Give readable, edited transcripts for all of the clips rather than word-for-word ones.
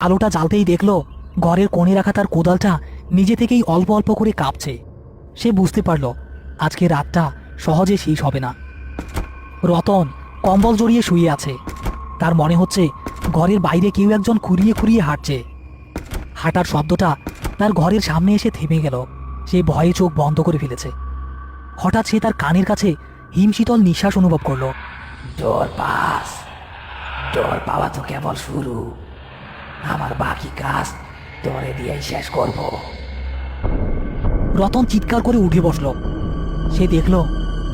আলোটা জ্বালতেই দেখল ঘরের কোণে রাখা তার কোদালটা নিজে থেকেই অল্প অল্প করে কাঁপছে। সে বুঝতে পারল আজকে রাতটা সহজে শেষ হবে না। রতন কম্বল জড়িয়ে শুয়ে আছে। তার মনে হচ্ছে ঘরের বাইরে কেউ একজন খুঁড়িয়ে খুঁড়িয়ে হাঁটছে। হাঁটার শব্দটা তার ঘরের সামনে এসে থেমে গেল। সে ভয়ে চোখ বন্ধ করে ফেলেছে। হঠাৎ সে তার কানের কাছে হিমশীতল নিঃশ্বাস অনুভব করল। জ্বর পাস, জ্বর পাওয়া তো কেবল শুরু। আমার বাকি কাজ তোরে দিয়েই শেষ করব। রতন চিৎকার করে উঠে বসল। সে দেখল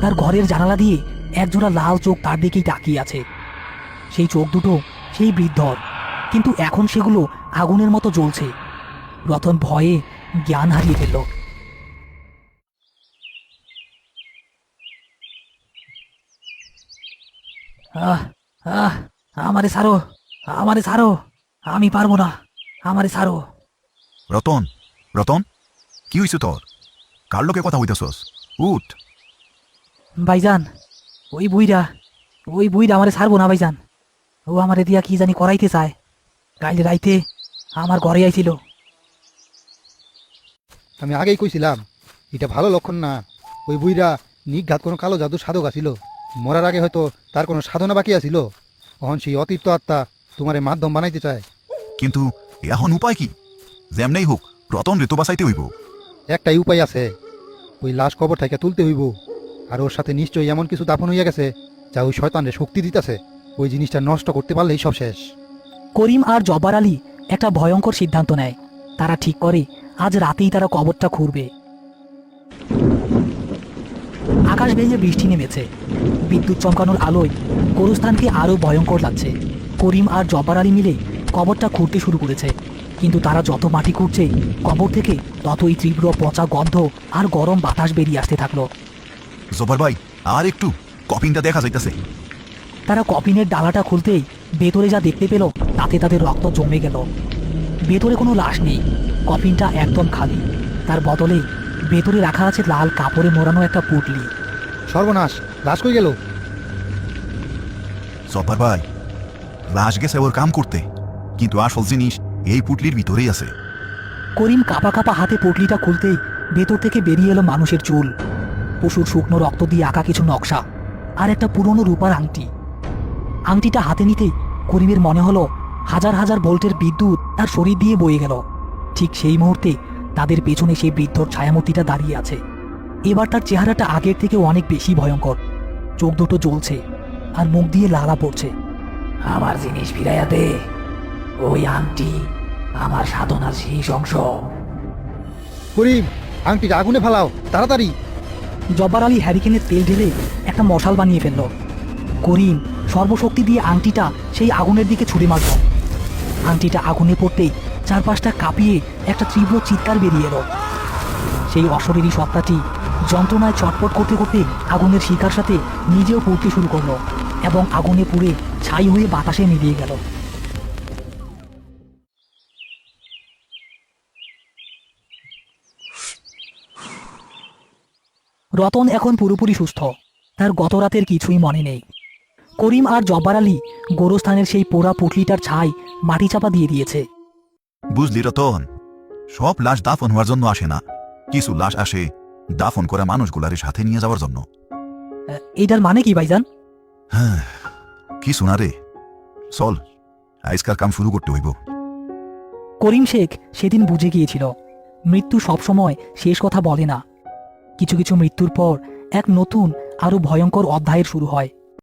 তার ঘরের জানালা দিয়ে একজোড়া লাল চোখ তার দিকেই তাকিয়ে আছে। সেই চোখ দুটো সেই বৃদ্ধর, কিন্তু এখন সেগুলো আগুনের মতো জ্বলছে। রতন ভয়ে জ্ঞান হারিয়ে ফেলল। আহ আহ আমারে ছাড়ো, আমারে ছাড়ো, আমি পারবো না, আমারে ছাড়ো। রতন, রতন, কি হইছে তোর? কার লোকে কথা হইতেছস? উঠ। ভাইজান, ওই বুইরা আমারে ছাড়বো না ভাইজান। ও আমারে দিয়া কি জানি করাইতে চায়। কাল রাইতে আমার ঘরে আইছিল। আমি আগেই কইছিলাম এটা ভালো লক্ষণ না। ওই বুইরা নিঘাত কোনো কালো জাদু সাধক আসিল। মরার আগে হয়তো তার কোনো সাধনা বাকি আছিল। অহন সেই অতীত আত্মা তোমারে মাধ্যম বানাইতে চায়। কিন্তু এখন উপায় কি? যেমনেই হোক রতন ঋতু বাঁচাইতে হইব। একটাই উপায় আছে, ওই লাশ কবর থেকে তুলতে হইব। আর ওর সাথে নিশ্চয়ই এমন কিছু দাফন হইয়া গেছে যা ওই শয়তানরে শক্তি দিতেছে। ওই জিনিসটা নষ্ট করতে পারলেই সব শেষ। করিম আর জব্বার আলী একটা ভয়ঙ্কর সিদ্ধান্ত নেয়। তারা ঠিক করে আজ রাতেই তারা কবরটা খুঁড়বে। আকাশ ভেঙে বৃষ্টি নেমেছে। বিদ্যুৎ চমকানোর আলোয় গোরস্থানকে আরো ভয়ঙ্কর লাগছে। করিম আর জব্বার আলী মিলে কবরটা খুঁড়তে শুরু করেছে। কিন্তু তারা যত মাটি খুঁড়ছে কবর থেকে ততই তীব্র পচা গন্ধ আর গরম বাতাস বেরিয়ে আসতে থাকলো। জবার ভাই, আর একটু কপিনটা দেখা যাইতেছে। তারা কফিনের ডালাটা খুলতেই ভেতরে যা দেখতে পেল তাতে তাদের রক্ত জমে গেল। ভেতরে কোনো লাশ নেই, কফিনটা একদম খালি। তার বদলে ভেতরে রাখা আছে লাল কাপড়ে মোড়ানো একটা পুটলি। সর্বনাশ, লাশ কই গেল? জব্বার ভাই, লাশ গেছে ওর কাম করতে, কিন্তু আসল জিনিস এই পুটলির ভিতরেই আছে। করিম কাপা কাপা হাতে পুটলিটা খুলতেই ভেতর থেকে বেরিয়ে এলো মানুষের চুল, পশুর শুকনো রক্ত দিয়ে আঁকা কিছু নকশা, আর একটা পুরনো রূপার আংটি। আংটিটা হাতে নিতেই করিমের মনে হলো হাজার হাজার ভোল্টের বিদ্যুৎ তার শরীর দিয়ে বয়ে গেল। ঠিক সেই মুহূর্তে তাদের পেছনে সেই বৃদ্ধর ছায়ামূর্তিটা দাঁড়িয়ে আছে। এবার তার চেহারাটা আগের থেকে অনেক বেশি ভয়ঙ্কর। চোখ দুটো জ্বলছে আর মুখ দিয়ে লালা পড়ছে। আমার জিনিস ফিরাইয়া দে। ওই আংটি আমার সাধনার শেষ অংশ। করিম, আংটিটা আগুনে ফালাও তাড়াতাড়ি। জব্বার আলী হ্যারিকেনের তেল ঢেলে একটা মশাল বানিয়ে ফেলল। করিম সর্বশক্তি দিয়ে আংটিটা সেই আগুনের দিকে ছুড়ে মারল। আংটিটা আগুনে পড়তেই চারপাশটা কাঁপিয়ে একটা তীব্র চিৎকার বেরিয়ে এলো। সেই অশরীরী সত্তাটি যন্ত্রণায় ছটফট করতে করতে আগুনের শিখার সাথে নিজেও পুড়তে শুরু করলো এবং আগুনে পুড়ে ছাই হয়ে বাতাসে মিলিয়ে গেল। রতন এখন পুরোপুরি সুস্থ। তার গত রাতের কিছুই মনে নেই। করিম আর জব্বার আলী গোরস্থানের সেই পোড়া পুটলিটার ছাই মাটি চাপা দিয়ে দিয়েছে। বুঝলি রতন, সব লাশ দাফন হওয়ার জন্য আসে না, কিছু লাশ আসে দাফন করা মানুষগুলারে সাথে নিয়ে যাওয়ার জন্য। এইটার মানে কি ভাইজান? হ্যাঁ, কিছু না রে, চল আজকার কাম শুরু করতে হইব। করিম শেখ সেদিন বুঝে গিয়েছিল মৃত্যু সবসময় শেষ কথা বলে না। কিছু কিছু মৃত্যুর পর এক নতুন আরো ভয়ঙ্কর অধ্যায়ের শুরু হয়।